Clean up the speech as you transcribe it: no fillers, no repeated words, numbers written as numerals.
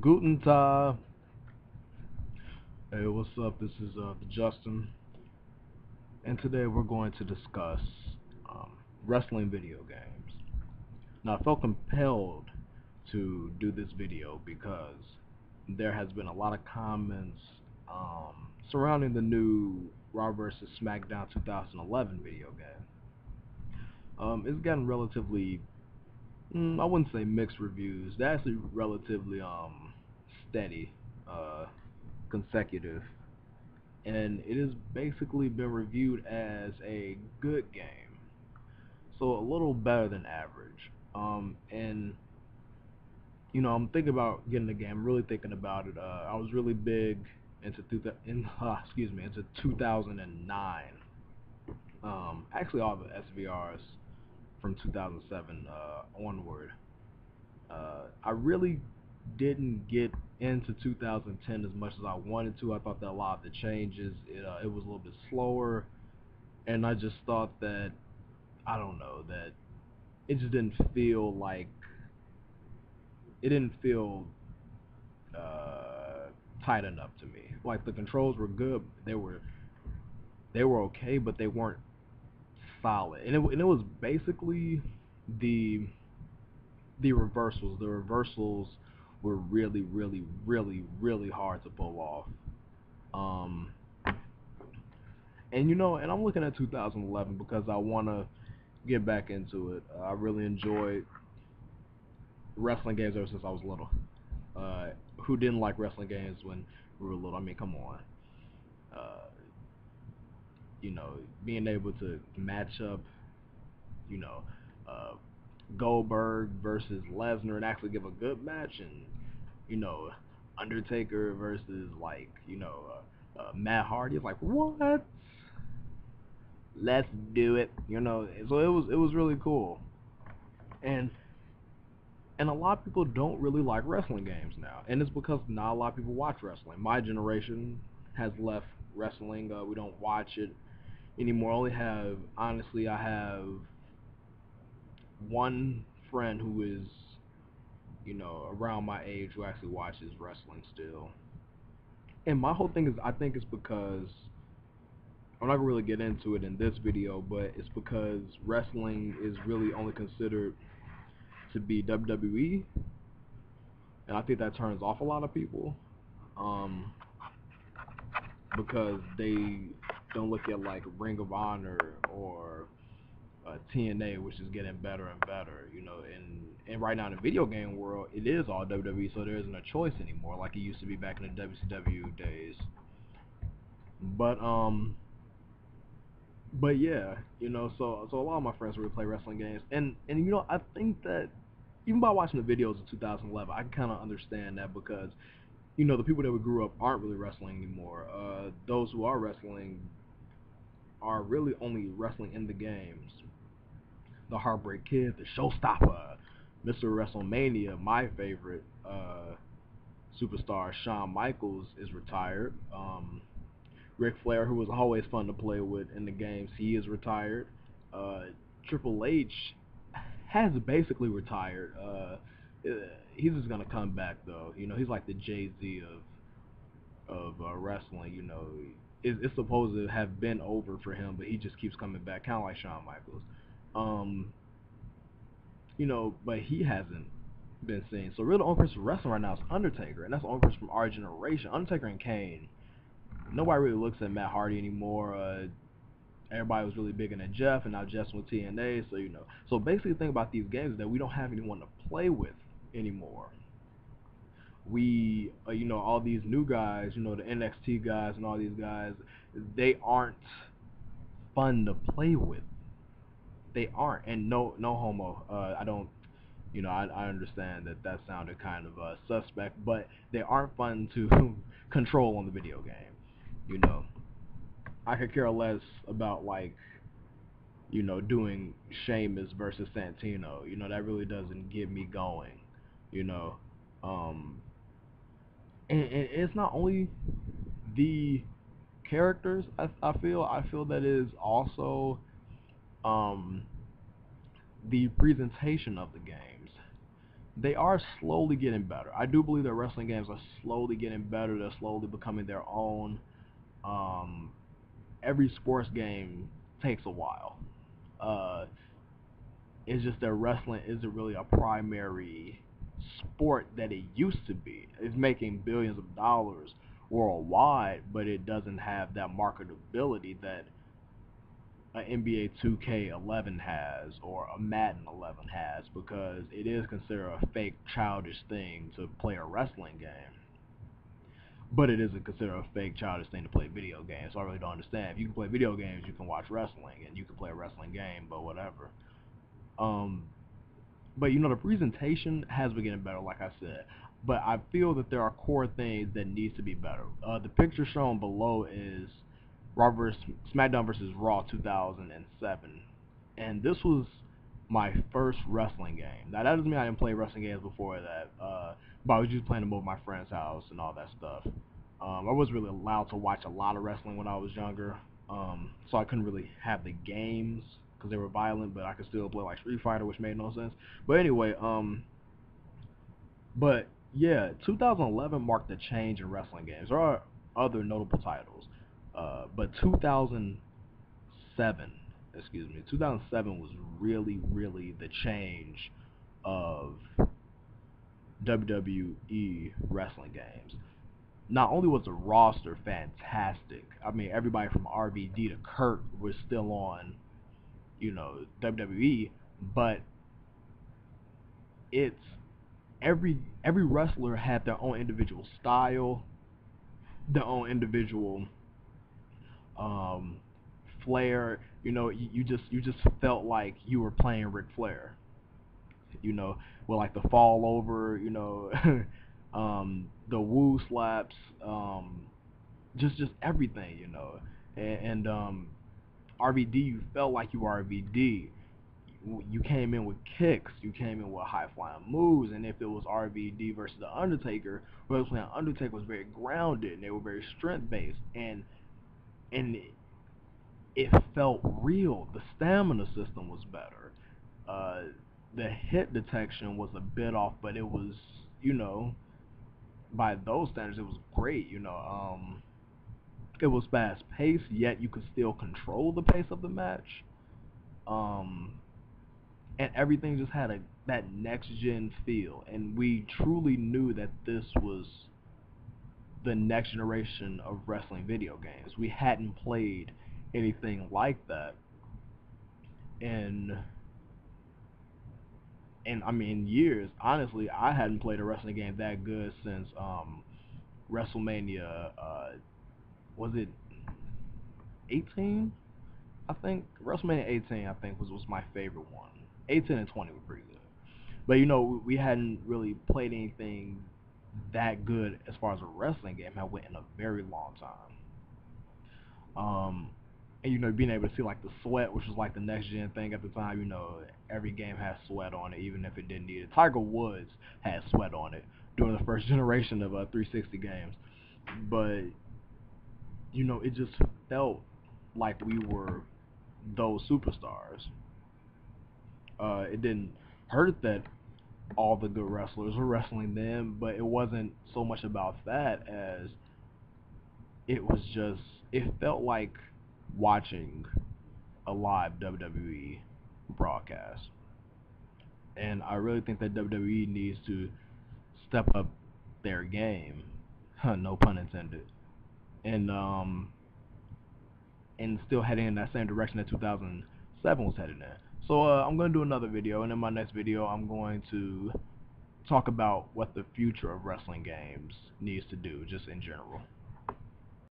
Guten Tag. Hey, what's up? This is Justin, and today we're going to discuss um, wrestling video games. Now, I felt compelled to do this video because there has been a lot of comments surrounding the new Raw vs. SmackDown 2011 video game. It's gotten relatively, I wouldn't say mixed reviews. They're actually relatively steady, consecutive, and it has basically been reviewed as a good game, so a little better than average. And I'm thinking about getting the game. I'm really thinking about it. I was really big into into 2009. Actually, all the SVRs from 2007 onward. I really didn't get into 2010 as much as I wanted to. I thought that a lot of the changes, it was a little bit slower, and I just thought that, I don't know, that it just didn't feel like, it didn't feel tight enough to me. Like, the controls were good, they were okay, but they weren't solid, and it was basically the reversals. The reversals were really, really, really, really hard to pull off. Um, and I'm looking at 2011 because I want to get back into it. I really enjoyed wrestling games ever since I was little. Who didn't like wrestling games when we were little? I mean, come on. Uh, Being able to match up, you know, uh, Goldberg versus Lesnar and actually give a good match, and you know, Undertaker versus Matt Hardy. It's like, what? Let's do it. So it was really cool, and a lot of people don't really like wrestling games now, and it's because not a lot of people watch wrestling. My generation has left wrestling. We don't watch it anymore. I have one friend who is around my age who actually watches wrestling still. And my whole thing is, I think it's because I'm not gonna really get into it in this video, but it's because wrestling is really only considered to be WWE, and I think that turns off a lot of people, um, because they don't look at like Ring of Honor or TNA, which is getting better and better, and right now in the video game world, it is all WWE, so there isn't a choice anymore like it used to be back in the WCW days. But yeah, so a lot of my friends really play wrestling games, and I think that even by watching the videos of 2011, I can kind of understand that because the people that we grew up aren't really wrestling anymore. Those who are wrestling are really only wrestling in the games. The Heartbreak Kid, the Showstopper, Mr. WrestleMania, my favorite superstar, Shawn Michaels, is retired. Ric Flair, who was always fun to play with in the games, he is retired. Uh, Triple H has basically retired. He's just gonna come back though. He's like the Jay-Z of wrestling. It's supposed to have been over for him, but he just keeps coming back, kind of like Shawn Michaels. Um, but he hasn't been seen. So really, the only person wrestling right now is Undertaker, and that's the only person from our generation. Undertaker and Kane. Nobody really looks at Matt Hardy anymore. Everybody was really big into Jeff, and now Jeff's with TNA. So basically, the thing about these games is that we don't have anyone to play with anymore. We, all these new guys, the NXT guys and all these guys, they aren't fun to play with. They aren't, and no homo. I don't, I understand that sounded kind of suspect, but they aren't fun to control on the video game. I could care less about doing Sheamus versus Santino. That really doesn't get me going. You know, um, and it's not only the characters. I feel that is also um the presentation of the games. they are slowly getting better. I do believe that wrestling games are slowly getting better. They're slowly becoming their own. Um, every sports game takes a while. Uh, it's just that wrestling isn't really a primary sport that it used to be. It's making billions of dollars worldwide, but it doesn't have that marketability that a NBA 2K11 has or a Madden 11 has, because it is considered a fake childish thing to play a wrestling game. But it isn't considered a fake childish thing to play video games. So I really don't understand. If you can play video games, you can watch wrestling, and you can play a wrestling game, but whatever. Um, but the presentation has been getting better, like I said. But I feel that there are core things that needs to be better. The picture shown below is SmackDown versus Raw 2007, and this was my first wrestling game. Now that doesn't mean I didn't play wrestling games before that, but I was just playing them over my friend's house and all that stuff. I wasn't really allowed to watch a lot of wrestling when I was younger, so I couldn't really have the games because they were violent, but I could still play like Street Fighter, which made no sense. But anyway, but yeah, 2011 marked a change in wrestling games. There are other notable titles, but 2007, excuse me, 2007 was really, really the change of WWE wrestling games. Not only was the roster fantastic, I mean everybody from RVD to Kurt was still on, WWE, but it's every wrestler had their own individual style, their own individual um, flair. You just felt like you were playing Ric Flair. With like the fall over, the woo slaps, just everything, and RVD, you felt like you were RVD. You came in with kicks, you came in with high flying moves, and if it was RVD versus the Undertaker, well, Undertaker was very grounded and they were very strength based, and it felt real. The stamina system was better. Uh, the hit detection was a bit off, but it was, you know, by those standards, it was great. It was fast paced, yet you could still control the pace of the match. Um, and everything just had that next gen feel, and we truly knew that this was the next generation of wrestling video games. We hadn't played anything like that in I mean years. Honestly, I hadn't played a wrestling game that good since WrestleMania. Was it 18? I think WrestleMania 18. I think was my favorite one. 18 and 20 were pretty good, but we hadn't really played anything that good as far as a wrestling game had went in a very long time. And being able to see like the sweat, which was like the next gen thing at the time. Every game has sweat on it, even if it didn't need it. Tiger Woods had sweat on it during the first generation of 360 games, but it just felt like we were those superstars. It didn't hurt that all the good wrestlers were wrestling then, but it wasn't so much about that as it felt like watching a live WWE broadcast. And I really think that WWE needs to step up their game, no pun intended, and still heading in that same direction that 2007 was headed in. So I'm going to do another video, and in my next video I'm going to talk about what the future of wrestling games needs to do, just in general.